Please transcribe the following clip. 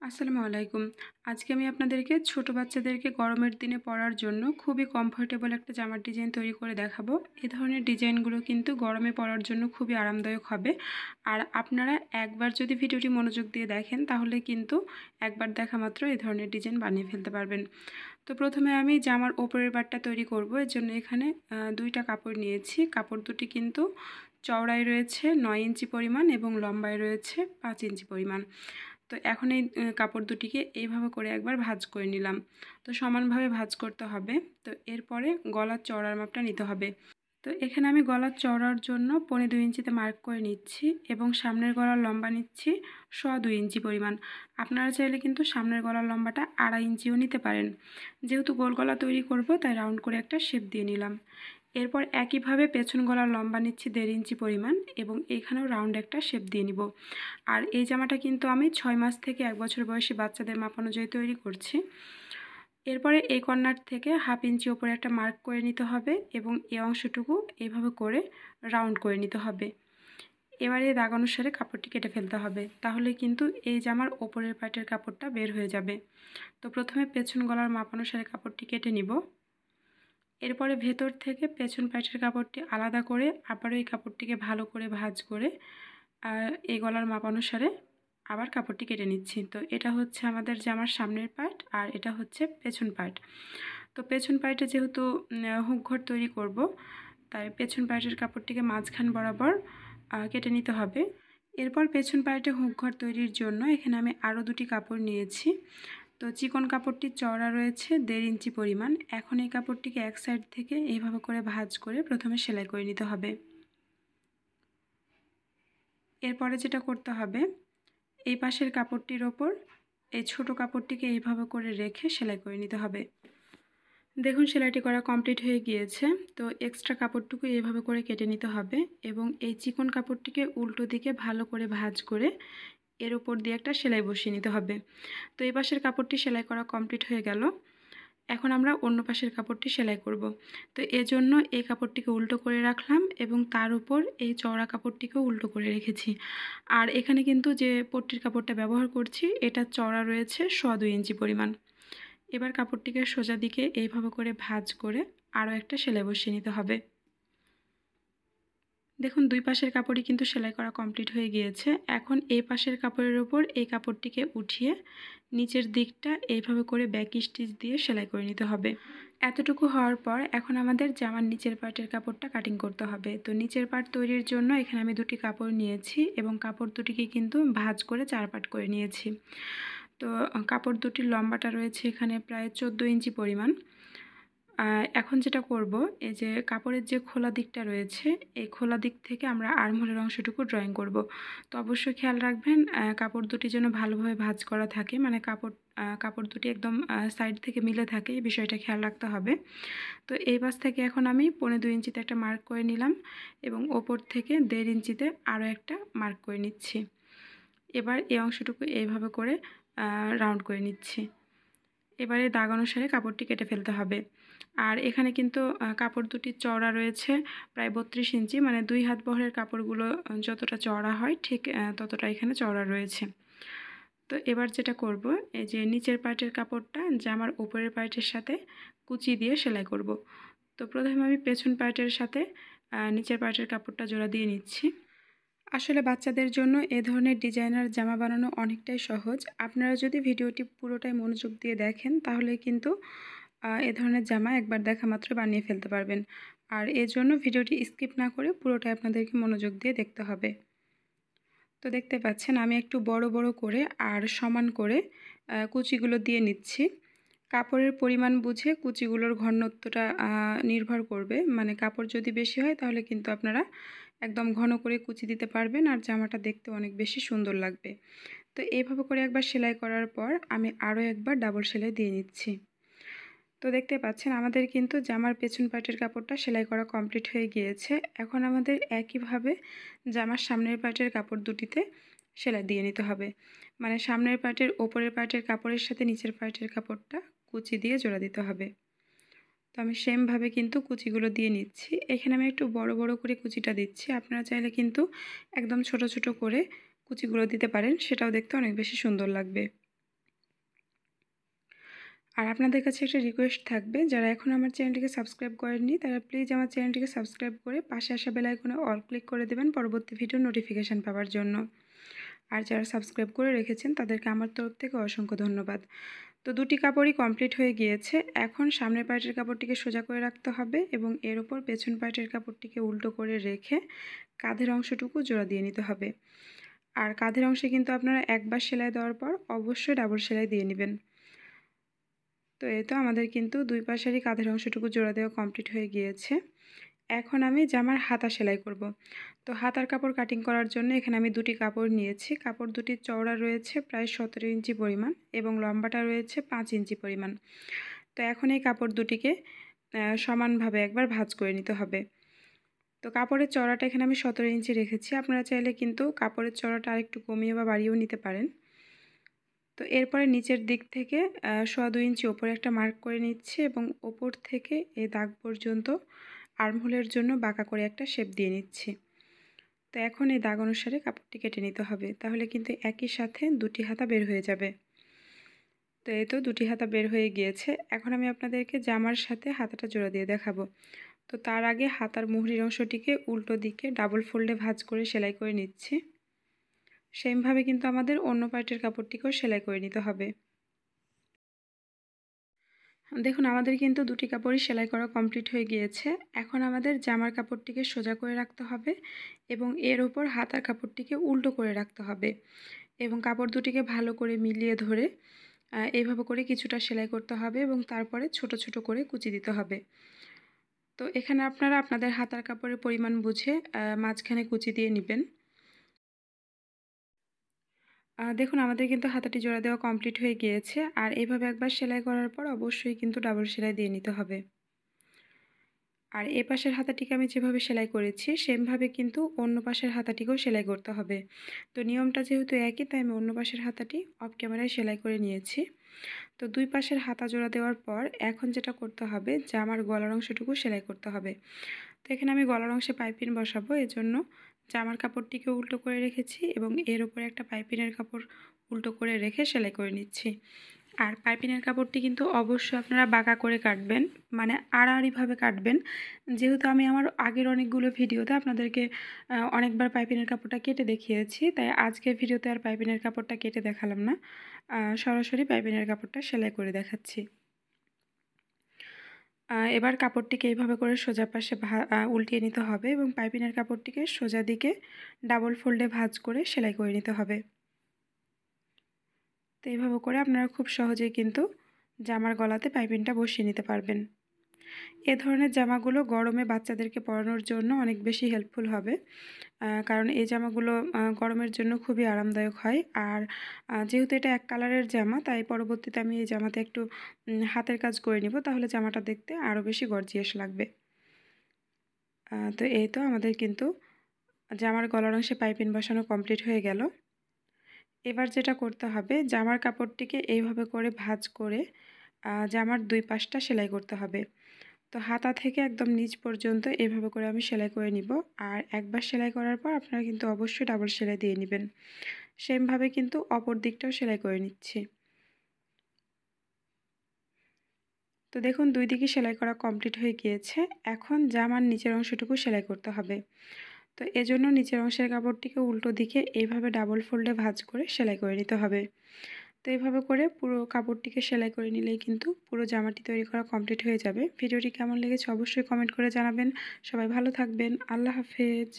আসসালামু আলাইকুম। আজকে আমি আপনাদেরকে ছোট বাচ্চাদেরকে গরমের দিনে পরার জন্য খুবই কমফোর্টেবল একটা জামার ডিজাইন তৈরি করে দেখাবো। এ ধরনের ডিজাইনগুলো কিন্তু গরমে পরার জন্য খুবই আরামদায়ক হবে। আর আপনারা একবার যদি ভিডিওটি মনোযোগ দিয়ে দেখেন তাহলে কিন্তু একবার দেখা মাত্র এই ধরনের ডিজাইন বানিয়ে ফেলতে পারবেন। তো প্রথমে আমি জামার ওপরের পার্টটা তৈরি করব। এর জন্য এখানে দুইটা কাপড় নিয়েছি। কাপড় দুটি কিন্তু চওড়ায় রয়েছে 9 ইঞ্চি পরিমাণ এবং লম্বায় রয়েছে 5 ইঞ্চি পরিমাণ। তো এখন এই কাপড় দুটিকে এইভাবে করে একবার ভাঁজ করে নিলাম। তো সমানভাবে ভাঁজ করতে হবে। তো এরপরে গলার চওড়ার মাপটা নিতে হবে। তো এখানে আমি গলার চওড়ার জন্য 2.25 ইঞ্চিতে মার্ক করে নিচ্ছি এবং সামনের গলার লম্বা নিচ্ছি 2.25 ইঞ্চি পরিমাণ। আপনারা চাইলে কিন্তু সামনের গলার লম্বাটা 2.5 ইঞ্চিও নিতে পারেন। যেহেতু গোল গলা তৈরি করব তাই রাউন্ড করে একটা শেপ দিয়ে নিলাম। এরপর একইভাবে পেছন গলার লম্বা নিচ্ছি 1.5 ইঞ্চি পরিমাণ এবং এখানেও রাউন্ড একটা শেপ দিয়ে নিব। আর এই জামাটা কিন্তু আমি 6 মাস থেকে 1 বছর বয়সী বাচ্চাদের মাপ অনুযায়ী তৈরি করছি। এরপরে এই কর্নার থেকে 1/2 ইঞ্চি ওপরে একটা মার্ক করে নিতে হবে এবং এই অংশটুকু এইভাবে করে রাউন্ড করে নিতে হবে। এবারে দাগ অনুসারে কাপড়টি কেটে ফেলতে হবে, তাহলে কিন্তু এই জামার ওপরের পার্টের কাপড়টা বের হয়ে যাবে। তো প্রথমে পেছন গলার মাপ অনুসারে কাপড়টি কেটে নিব। এরপরে ভেতর থেকে পেছন পার্টের কাপড়টি আলাদা করে আবারও এই কাপড়টিকে ভালো করে ভাঁজ করে এই গলার মাপ অনুসারে আবার কাপড়টি কেটে নিচ্ছি। তো এটা হচ্ছে আমাদের জামার সামনের পার্ট আর এটা হচ্ছে পেছন পার্ট। তো পেছন পার্টে যেহেতু হুক ঘর তৈরি করব, তাই পেছন পার্টের কাপড়টিকে মাঝখান বরাবর কেটে নিতে হবে। এরপর পেছন পার্টে হুক ঘর তৈরির জন্য এখানে আমি আরও দুটি কাপড় নিয়েছি। তো চিকন কাপড়টি চওড়া রয়েছে 1.5 ইঞ্চি পরিমাণ। এখন এই কাপড়টিকে এক সাইড থেকে এইভাবে করে ভাঁজ করে প্রথমে সেলাই করে নিতে হবে। এরপরে যেটা করতে হবে, এই পাশের কাপড়টির ওপর এই ছোট কাপড়টিকে এইভাবে করে রেখে সেলাই করে নিতে হবে। দেখুন সেলাইটি করা কমপ্লিট হয়ে গিয়েছে। তো এক্সট্রা কাপড়টুকু এইভাবে করে কেটে নিতে হবে এবং এই চিকন কাপড়টিকে উল্টো দিকে ভালো করে ভাঁজ করে এর উপর দিয়ে একটা সেলাই বসিয়ে নিতে হবে। তো এই পাশের কাপড়টি সেলাই করা কমপ্লিট হয়ে গেল। এখন আমরা অন্য পাশের কাপড়টি সেলাই করব। তো এজন্য এই কাপড়টিকে উল্টো করে রাখলাম এবং তার উপর এই চওড়া কাপড়টিকেও উল্টো করে রেখেছি। আর এখানে কিন্তু যে পট্টির কাপড়টা ব্যবহার করছি এটা চওড়া রয়েছে 2.25 ইঞ্চি পরিমাণ। এবার কাপড়টিকে সোজা দিকে এইভাবে করে ভাঁজ করে আরও একটা সেলাই বসিয়ে নিতে হবে। দেখুন দুই পাশের কাপড়ই কিন্তু সেলাই করা কমপ্লিট হয়ে গিয়েছে। এখন এই পাশের কাপড়ের ওপর এই কাপড়টিকে উঠিয়ে নিচের দিকটা এইভাবে করে ব্যাক স্টিচ দিয়ে সেলাই করে নিতে হবে। এতটুকু হওয়ার পর এখন আমাদের জামার নিচের পার্টের কাপড়টা কাটিং করতে হবে। তো নিচের পার্ট তৈরির জন্য এখানে আমি দুটি কাপড় নিয়েছি এবং কাপড় দুটিকে কিন্তু ভাঁজ করে 4 পার্ট করে নিয়েছি। তো কাপড় দুটির লম্বাটা রয়েছে এখানে প্রায় 14 ইঞ্চি পরিমাণ। এখন যেটা করব, এই যে কাপড়ের যে খোলা দিকটা রয়েছে এই খোলা দিক থেকে আমরা আর্মহোলের অংশটুকু ড্রয়িং করব। তো অবশ্যই খেয়াল রাখবেন কাপড় দুটি যেন ভালোভাবে ভাঁজ করা থাকে, মানে কাপড় দুটি একদম সাইড থেকে মিলে থাকে, এই বিষয়টা খেয়াল রাখতে হবে। তো এই পাশ থেকে এখন আমি 2.25 ইঞ্চিতে একটা মার্ক করে নিলাম এবং ওপর থেকে 1.5 ইঞ্চিতে আরও একটা মার্ক করে নিচ্ছি। এবার এই অংশটুকু এইভাবে করে রাউন্ড করে নিচ্ছি। এবারে দাগ অনুসারে কাপড়টি কেটে ফেলতে হবে। আর এখানে কিন্তু কাপড় দুটি চওড়া রয়েছে প্রায় 32 ইঞ্চি, মানে 2 হাত বহরের কাপড়গুলো যতটা চওড়া হয় ঠিক ততটা এখানে চওড়া রয়েছে। তো এবার যেটা করব, এই যে নিচের পার্টের কাপড়টা জামার উপরের পার্টের সাথে কুচি দিয়ে সেলাই করব। তো প্রথমে আমি পেছন পার্টের সাথে নিচের পার্টের কাপড়টা জোড়া দিয়ে নিচ্ছি। আসলে বাচ্চাদের জন্য এ ধরনের ডিজাইনার জামা বানানো অনেকটাই সহজ। আপনারা যদি ভিডিওটি পুরোটাই মনোযোগ দিয়ে দেখেন তাহলে কিন্তু এ ধরনের জামা একবার দেখা মাত্র বানিয়ে ফেলতে পারবেন। আর এর জন্য ভিডিওটি স্কিপ না করে পুরোটাই আপনাদেরকে মনোযোগ দিয়ে দেখতে হবে। তো দেখতে পাচ্ছেন আমি একটু বড় বড় করে আর সমান করে কুচিগুলো দিয়ে নিচ্ছি। কাপড়ের পরিমাণ বুঝে কুচিগুলোর ঘনত্বটা নির্ভর করবে, মানে কাপড় যদি বেশি হয় তাহলে কিন্তু আপনারা একদম ঘন করে কুচি দিতে পারবেন আর জামাটা দেখতে অনেক বেশি সুন্দর লাগবে। তো এইভাবে করে একবার সেলাই করার পর আমি আরও একবার ডাবল সেলাই দিয়ে নিচ্ছি। তো দেখতে পাচ্ছেন আমাদের কিন্তু জামার পেছন পার্টের কাপড়টা সেলাই করা কমপ্লিট হয়ে গিয়েছে। এখন আমাদের একইভাবে জামার সামনের পার্টের কাপড় দুটিতে সেলাই দিয়ে নিতে হবে, মানে সামনের পার্টের ওপরের পার্টের কাপড়ের সাথে নিচের পার্টের কাপড়টা কুচি দিয়ে জোড়া দিতে হবে। তো আমি সেমভাবে কিন্তু কুচিগুলো দিয়ে নিচ্ছি। এখানে আমি একটু বড় বড় করে কুচিটা দিচ্ছি, আপনারা চাইলে কিন্তু একদম ছোট ছোট করে কুচিগুলো দিতে পারেন, সেটাও দেখতে অনেক বেশি সুন্দর লাগবে। আর আপনাদের কাছে একটা রিকোয়েস্ট থাকবে, যারা এখনও আমার চ্যানেলটিকে সাবস্ক্রাইব করেননি তারা প্লিজ আমার চ্যানেলটিকে সাবস্ক্রাইব করে পাশে আসা বেল আইকনে অল ক্লিক করে দেবেন পরবর্তী ভিডিওর নোটিফিকেশান পাওয়ার জন্য। আর যারা সাবস্ক্রাইব করে রেখেছেন তাদেরকে আমার তরফ থেকে অসংখ্য ধন্যবাদ। তো দুটি কাপড়ই কমপ্লিট হয়ে গিয়েছে। এখন সামনের পার্টের কাপড়টিকে সোজা করে রাখতে হবে এবং এর ওপর পেছন পার্টের কাপড়টিকে উল্টো করে রেখে কাঁধের অংশটুকু জোড়া দিয়ে নিতে হবে। আর কাঁধের অংশে কিন্তু আপনারা একবার সেলাই দেওয়ার পর অবশ্যই ডাবল সেলাই দিয়ে নেবেন। তো এই তো আমাদের কিন্তু দুই পাশেরই কাঁধের অংশটুকু জোড়া দেওয়া কমপ্লিট হয়ে গিয়েছে। এখন আমি জামার হাতা সেলাই করব। তো হাতার কাপড় কাটিং করার জন্য এখানে আমি দুটি কাপড় নিয়েছি। কাপড় দুটির চওড়া রয়েছে প্রায় 17 ইঞ্চি পরিমাণ এবং লম্বাটা রয়েছে 5 ইঞ্চি পরিমাণ। তো এখন এই কাপড় দুটিকে সমানভাবে একবার ভাঁজ করে নিতে হবে। তো কাপড়ের চওড়াটা এখানে আমি 17 ইঞ্চি রেখেছি। আপনারা চাইলে কিন্তু কাপড়ের চওড়াটা আরেকটু কমিয়ে বা বাড়িয়েও নিতে পারেন। তো এরপরে নিচের দিক থেকে 2.25 ইঞ্চি ওপরে একটা মার্ক করে নিচ্ছি এবং ওপর থেকে এই দাগ পর্যন্ত আর্মহোলের জন্য বাঁকা করে একটা শেপ দিয়ে নিচ্ছি। তো এখন এই দাগ অনুসারে কাপড়টি কেটে নিতে হবে, তাহলে কিন্তু একই সাথে দুটি হাতা বের হয়ে যাবে। তো এই তো দুটি হাতা বের হয়ে গিয়েছে। এখন আমি আপনাদেরকে জামার সাথে হাতাটা জোড়া দিয়ে দেখাবো। তো তার আগে হাতার মুহুরির অংশটিকে উল্টো দিকে ডাবল ফোল্ডে ভাঁজ করে সেলাই করে নিচ্ছি। সেমভাবে কিন্তু আমাদের অন্য পার্টের কাপড়টিকেও সেলাই করে নিতে হবে। দেখুন আমাদের কিন্তু দুটি কাপড়ই সেলাই করা কমপ্লিট হয়ে গিয়েছে। এখন আমাদের জামার কাপড়টিকে সোজা করে রাখতে হবে এবং এর ওপর হাতার কাপড়টিকে উল্টো করে রাখতে হবে এবং কাপড় দুটিকে ভালো করে মিলিয়ে ধরে এইভাবে করে কিছুটা সেলাই করতে হবে এবং তারপরে ছোট ছোট করে কুচি দিতে হবে। তো এখানে আপনারা আপনাদের হাতার কাপড়ের পরিমাণ বুঝে মাঝখানে কুচি দিয়ে নেবেন। দেখুন আমাদের কিন্তু হাতাটি জোড়া দেওয়া কমপ্লিট হয়ে গিয়েছে। আর এইভাবে একবার সেলাই করার পর অবশ্যই কিন্তু ডাবল সেলাই দিয়ে নিতে হবে। আর এ পাশের হাতাটিকে আমি যেভাবে সেলাই করেছি সেমভাবে কিন্তু অন্য পাশের হাতাটিকেও সেলাই করতে হবে। তো নিয়মটা যেহেতু একই তাই আমি অন্য পাশের হাতাটি অফ ক্যামেরায় সেলাই করে নিয়েছি। তো দুই পাশের হাতা জোড়া দেওয়ার পর এখন যেটা করতে হবে জামার গলার অংশটুকু সেলাই করতে হবে। তো এখানে আমি গলার অংশে পাইপিন বসাবো, এজন্য জামার কাপড়টিকে উল্টো করে রেখেছি এবং এর উপরে একটা পাইপিনের কাপড় উল্টো করে রেখে সেলাই করে নিচ্ছি। আর পাইপিনের কাপড়টি কিন্তু অবশ্যই আপনারা বাঁকা করে কাটবেন, মানে আড়াআড়িভাবে কাটবেন। যেহেতু আমি আমার আগের অনেকগুলো ভিডিওতে আপনাদেরকে অনেকবার পাইপিনের কাপড়টা কেটে দেখিয়েছি, তাই আজকের ভিডিওতে আর পাইপিনের কাপড়টা কেটে দেখালাম না, সরাসরি পাইপিনের কাপড়টা সেলাই করে দেখাচ্ছি। এবার কাপড়টিকে এইভাবে করে সোজা পাশে উল্টিয়ে নিতে হবে এবং পাইপিনের কাপড়টিকে সোজা দিকে ডাবল ফোল্ডে ভাঁজ করে সেলাই করে নিতে হবে। তো এইভাবে করে আপনারা খুব সহজেই কিন্তু জামার গলাতে পাইপিনটা বসিয়ে নিতে পারবেন। এ ধরনের জামাগুলো গরমে বাচ্চাদেরকে পরানোর জন্য অনেক বেশি হেল্পফুল হবে, কারণ এই জামাগুলো গরমের জন্য খুবই আরামদায়ক হয়। আর যেহেতু এটা এক কালারের জামা তাই পরবর্তীতে আমি এই জামাতে একটু হাতের কাজ করে নিব, তাহলে জামাটা দেখতে আরও বেশি গর্জিয়াস লাগবে। তো এই তো আমাদের কিন্তু জামার গলার অংশে পাইপিন বসানো কমপ্লিট হয়ে গেল। এবার যেটা করতে হবে জামার কাপড়টিকে এইভাবে করে ভাঁজ করে জামার দুই পাশটা সেলাই করতে হবে। তো হাতা থেকে একদম নিচ পর্যন্ত এইভাবে করে আমি সেলাই করে নিব। আর একবার সেলাই করার পর আপনারা কিন্তু অবশ্যই ডাবল সেলাই দিয়ে নেবেন। সেমভাবে কিন্তু অপর দিকটাও সেলাই করে নিচ্ছি। তো দেখুন দুই দিকে সেলাই করা কমপ্লিট হয়ে গিয়েছে। এখন জামার নিচের অংশটুকু সেলাই করতে হবে। তো এজন্য নিচের অংশের কাপড়টিকে উল্টো দিকে এইভাবে ডাবল ফোল্ডে ভাঁজ করে সেলাই করে নিতে হবে। তো এইভাবে করে পুরো কাপড়টিকে সেলাই করে নিলেই কিন্তু পুরো জামাটি তৈরি করা কমপ্লিট হয়ে যাবে। ভিডিওটি কেমন লেগেছে অবশ্যই কমেন্ট করে জানাবেন। সবাই ভালো থাকবেন। আল্লাহ হাফেজ।